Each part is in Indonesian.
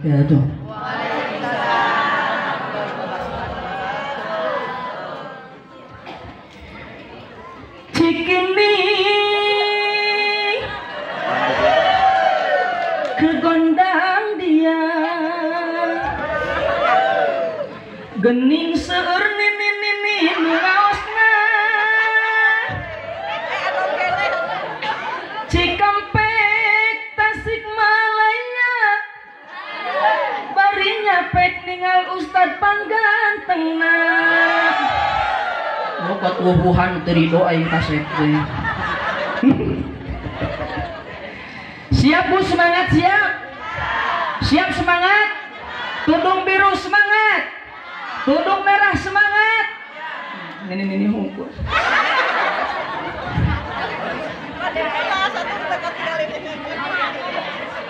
wabarakatuh. Cikini kegondang dia gening seur nini ngaosna Cikampek Tasikmalaya bari nyapek ningal Ustad panggantengna bukat wubuhan terido aing kasep teh. Siap Bu, semangat siap. Siap semangat. Tudung biru semangat. Tudung merah semangat. Ini hukum.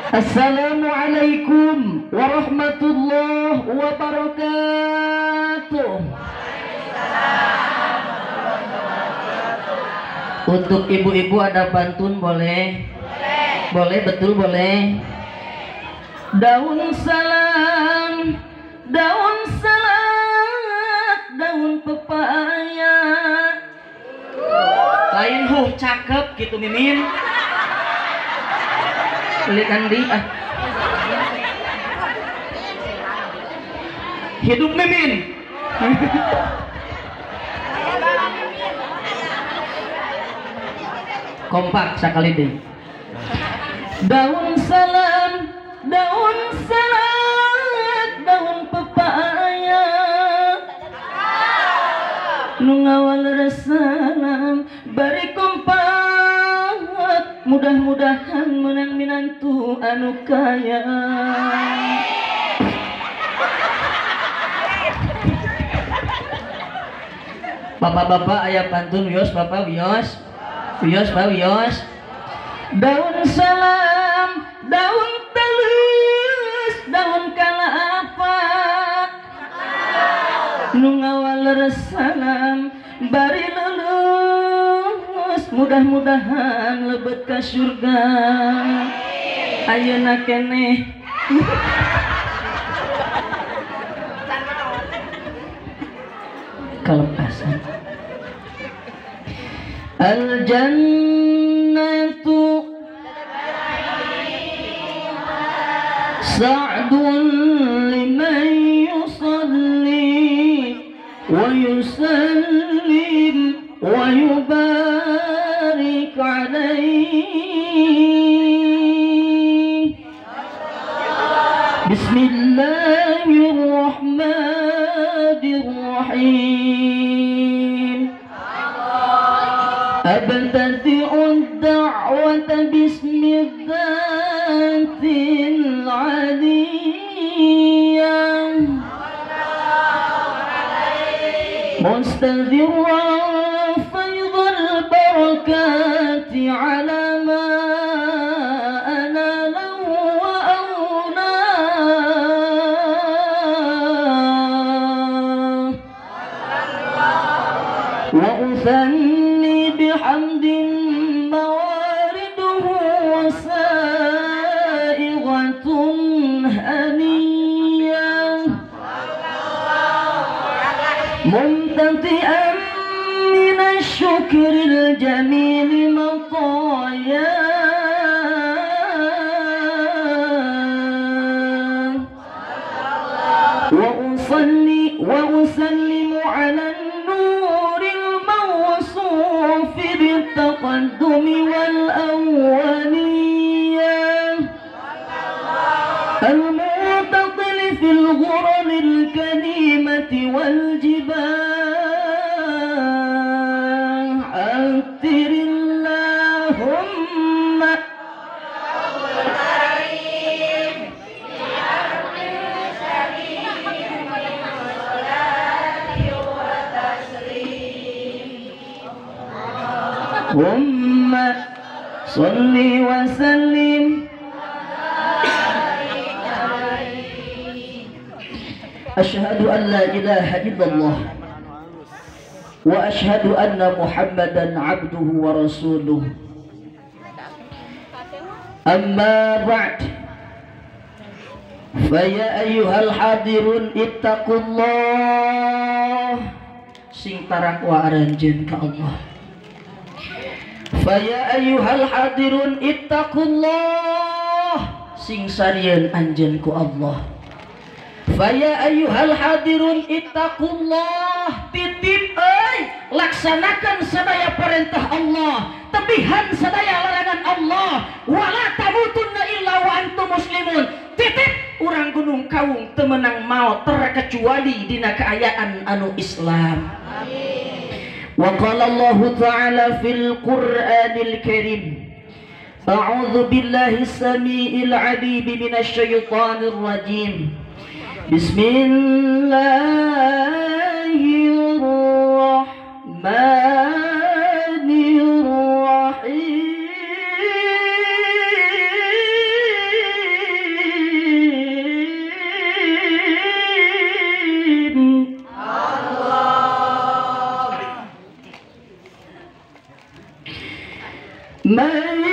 Assalamualaikum warahmatullahi wabarakatuh. Untuk ibu-ibu ada pantun boleh? Boleh, betul boleh. Daun salam, daun salak, daun pepaya. Lain cakep gitu Mimin. Lihat di hidup Mimin. Kompak sekali deh. Daun salam, daun salak, daun pepaya. Nu ngawal salam bari kompak, mudah-mudahan menang minantu anu kaya. Bapak-bapak aya pantun wios, bapak wios. Wios, Pak wios. Daun salam, daun talus, daun kalapa. Nu ngawal salam bari lulus, mudah-mudahan lebet ka surga. Ayeuna keneh. Kalepasan. Al jannatu sa'dun liman yusalli wa yusallim wa yubarik alaihi. Bismillahirrahmanirrahim. Abtadi'u ad-da'wata bismillahil aliyyah mustadhiran faydhal barakati ala ma ana lahu wa awna wa uthanni bihamdin mawariduhu wasaigatun haniyah mumtati'an minasyukril jamil mataya wa usallimu ala بالتقدم والأولية المعتقل في الغرر الكريمة والجبال أكثر اللهم اللهم صل وسلم أشهد أن لا إله إلا الله وأشهد أن محمدا عبده ورسوله أما بعد Faya ayyuhal hadirun ittaqullah sing tarakwa aranjeun ka Allah. Faya ayyuhal hadirun ittaqullah sing sarieun anjeun ku Allah. Faya ayyuhal hadirun ittaqullah titip euy laksanakan sadaya perintah Allah, tebihan sadaya larangan Allah. Wala tamutunna illa wa antum muslimun. Titip urang gunung kawung teu meunang maot terkecuali dina kaayaan anu Islam. Amin. Wa qala Allah ta'ala fil Qur'anil Karim. A'udzu billahi as-sami'il 'alim minasy syaithanir rajim. Bismillahirrahmanirrahim. Man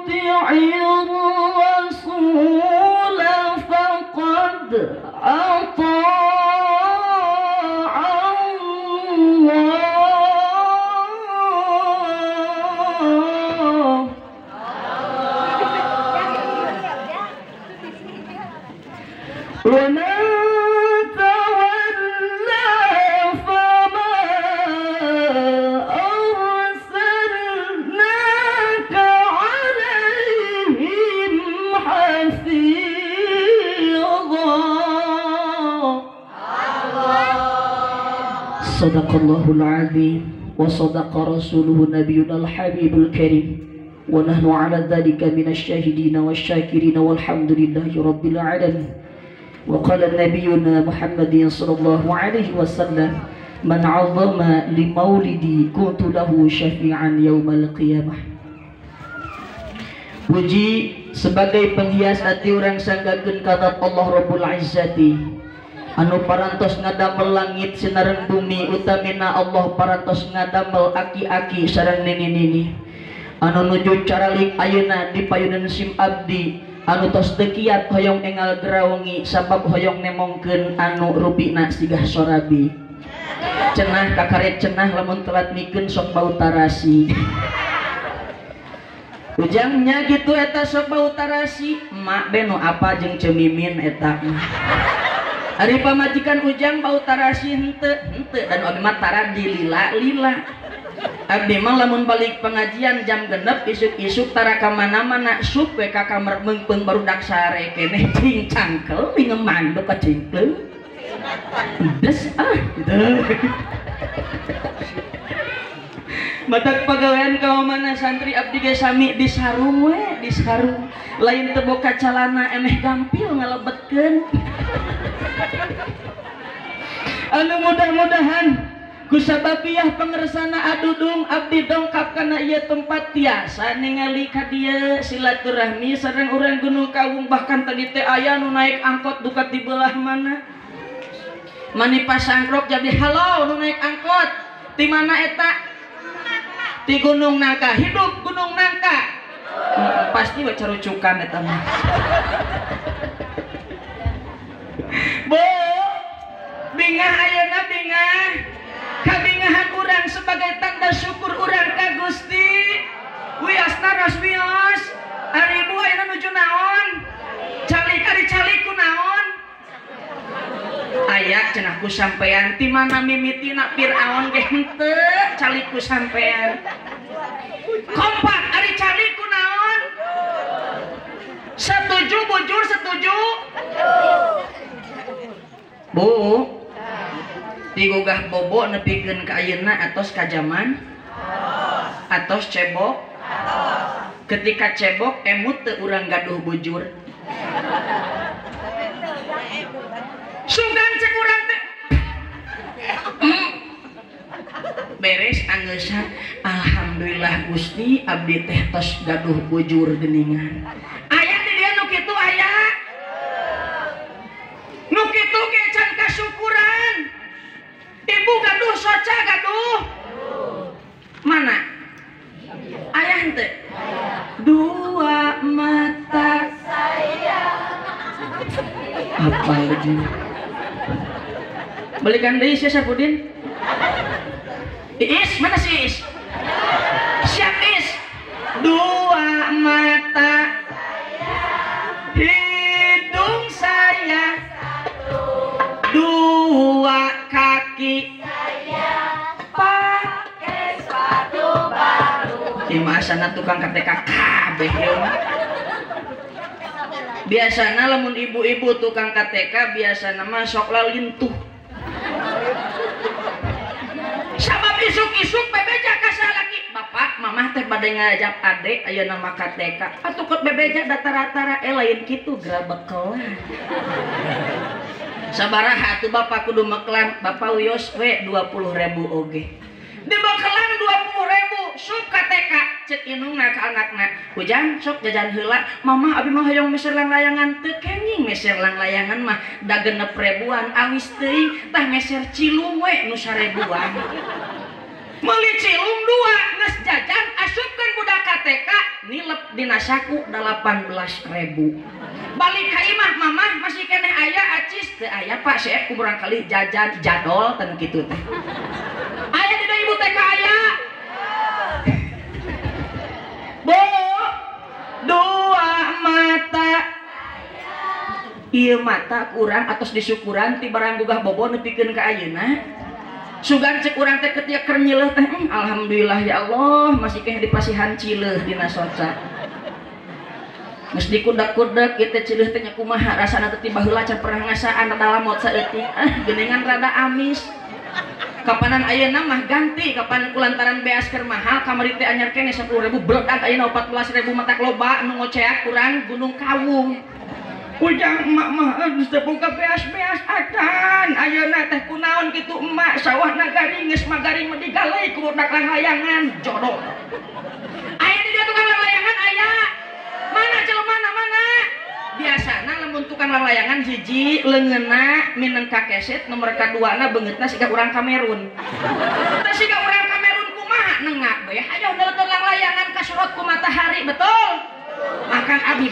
yuti'ir rasul faqad ata'a Allah. Wa man tawalla fama arsalnaka alaihim hafidha. Sadaqallahul azim wa sadaqa rasuluhu nabiyunal habibul karim wa nahnu ala dzalika minasy syahidin wasyakirin walhamdulillahi rabbil alamin. Wa qala nabiyuna Muhammadin sallallahu alaihi wasallam man 'azzama li maulidi kuntu lahu syafi'an yaumal qiyamah. Puji sebagai penghias hati urang sanggakeun ka Allah Rabbul Izzati anu parantos ngadamel langit sinareng bumi, utamina Allah parantos ngadamel aki-aki sareng nini-nini anu nuju caralik ayeuna di payunan sim abdi anu tos teu kiat hoyong engal gerawengi sabab hoyong nemongkeun anu rupina sigah sorabi. Cenah kakaret cenah lamun telat mikeun sok bau tarasi. Ujangnya gitu eta sok bau tarasi, mak beno apa jeung cemimin eta. Ari pamajikan ujang bau tarasi henteu dan abi mah taradi lila-lila. Abdi mah lamun balik pengajian jam 6 isuk-isuk tara ka mana-mana sup we ka kamar meungpeung barudak sare keneh cing cangkel mingem mandok ka cingkleung. Des Batak pagawean ka mana santri abdi ge sami di sarung we, di sarung. Lain teu boga calana emeh gampil ngalebetkeun. Anu mudah-mudahan kusababiyah pangersana adudung abdi dongkap kana ieu tempat tiasa ningali ka dieu silaturahmi sareng urang gunung kawung, bahkan tadi teh aya nu naik angkot dukat di belah mana. Mani pasangkrok jadi halo nu naik angkot di mana eta? Di Gunung Nangka. Hidup Gunung Nangka. Pasti we carucukan eta mah. Bu, bingah ayeuna bingah. Kabingahan urang sebagai tanda syukur urang ka Gusti. Wiasna rasmios. Ari ibu ayeuna nuju naon? Calik ari calik ku naon? Aya cenah ku sampean ti mana mimitina Firaun ge henteu calik ku sampean. Kompak ari calik ku naon? Setuju bujur setuju? Bu, digugah bobo nepikeun ka ayeuna atos ka zaman? Atos cebok? Ketika cebok emut teu urang gaduh bujur. Sugan cek urang teh. Beres angeusan, alhamdulillah Gusti abdi teh tos gaduh bujur geuningan. Aya di dieu nu kitu aya. Nu kitu ge can kasyukuran. Ibu gaduh soca gaduh. Mana? Aya henteu? Dua mata saya Apa lagi? Belikan deui sia Sapudin. Iis, mana si Iis? Siap Iis. Dua mata, hidung saya, dua kaki, pakai sepatu baru. Di masana tukang KTK kabeh ieu mah. Biasana lamun ibu-ibu tukang KTK biasana mah sok lalintuh. Sabab isuk-isuk bebeja ka salaki. Bapak, mamah teh bade ngajak ade aya nama KTK. Atuh kot bebeja data-rata lain kitu grabekelan. Sabaraha atuh bapak kudu meklan, bapak wios we 20.000 oge. Dibekelan 20.000 sup KTK cek inungna ka anakna. Hujan sok jajan heula. Mamah abi mah hoyong meser lang-layangan teu kenging meser lang-layangan mah da 6 ribuan awis teuing tah meser cilung we nu 1000-an. Meuli cilung 2 geus jajan asupkeun budak KTK nilep dina saku 18.000. Balik ka imah mamah masih keneh aya acis teu aya Pak saya kuburang kali jajan jadol ten kitu teh. Aya di ibu teh ka aya. Bu, dua mata. Ieu mata kurang atos disyukuran ti barang gugah bobo nepikeun ka ayeuna. Sugan cek urang teh ketia keur nyileuh teh alhamdulillah ya Allah masih keh dipasihan cileuh dina soca. Geus dikudak-kudak ieu teh cileuh teh nya kumaha rasana teh ti baheula can pernah ngasaan dalamot saeutik geuningan rada amis. Kapanan ayeuna mah ganti kapan kulantaran beas keur mahal kamari teh anyar keneh 10.000 berodak ayeuna 14.000 mata loba nu ngoceak kurang Gunung Kawung. Ujang emak mah geus teu boga beas-beas acan ayeuna teh kunaon kitu emak sawahna garing geus magaring mah digalei ku budak lang-layangan jodoh. Aya di dieu tukang lang-layangan aya. Mana jelema mana? Biasana lamun tukang lang-layangan hiji leungeunna mineng ka keset nomor kaduana beungeutna siga urang Kamerun. Teh siga urang Kamerun kumaha nengak bae hayang neuleut lang-layangan ka sorot ku matahari betul. Makan abi